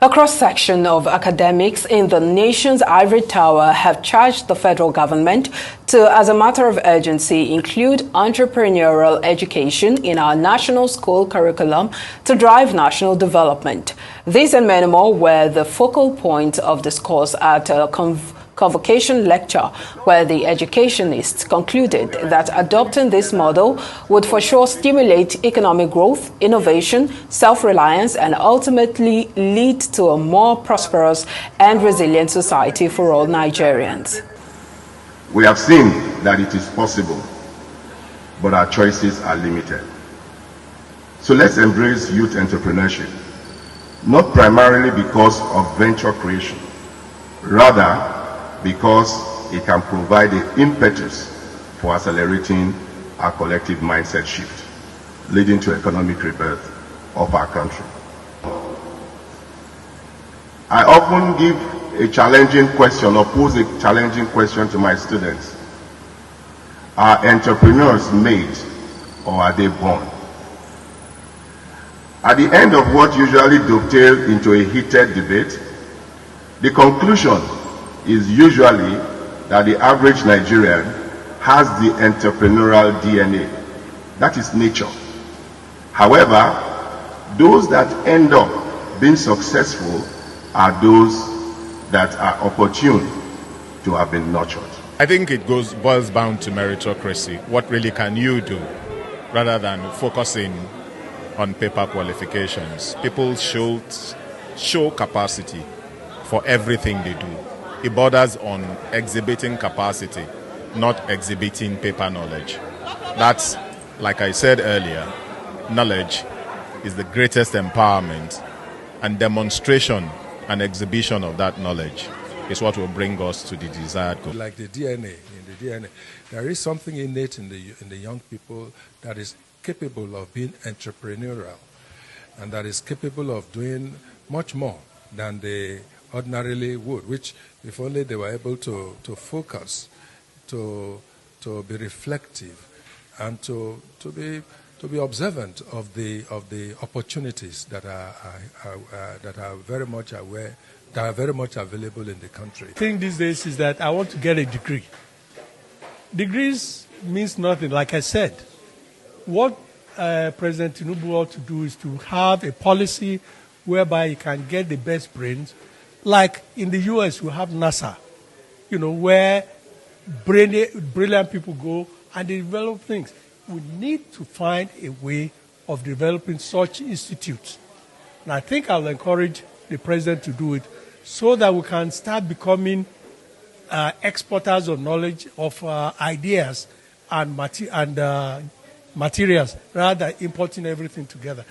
A cross-section of academics in the nation's ivory tower have charged the federal government to, as a matter of urgency, include entrepreneurial education in our national school curriculum to drive national development. These and many more were the focal point of discourse at a Convocation lecture, where the educationists concluded that adopting this model would for sure stimulate economic growth, innovation, self-reliance, and ultimately lead to a more prosperous and resilient society for all Nigerians. We have seen that it is possible, but our choices are limited. So let's embrace youth entrepreneurship, not primarily because of venture creation, rather because it can provide the impetus for accelerating our collective mindset shift, leading to economic rebirth of our country. I often give a challenging question or pose a challenging question to my students. Are entrepreneurs made or are they born? At the end of what usually dovetails into a heated debate, the conclusion is usually that the average Nigerian has the entrepreneurial DNA. That is nature. However, those that end up being successful are those that are opportune to have been nurtured. I think it boils down to meritocracy. What really can you do rather than focusing on paper qualifications? People should show capacity for everything they do. It borders on exhibiting capacity, not exhibiting paper knowledge. That's, like I said earlier, knowledge is the greatest empowerment, and demonstration and exhibition of that knowledge is what will bring us to the desired goal. Like the DNA, there is something innate in the young people that is capable of being entrepreneurial and that is capable of doing much more than they ordinarily would, which if only they were able to focus, to be reflective, and to be observant of the opportunities that are very much aware, that are very much available in the country. The thing these days is that I want to get a degree. Degrees means nothing. Like I said, what President Tinubu ought to do is to have a policy whereby he can get the best brains. Like in the US, we have NASA, where brilliant people go and they develop things. We need to find a way of developing such institutes. And I think I'll encourage the president to do it so that we can start becoming exporters of knowledge, of ideas and materials, rather than importing everything together.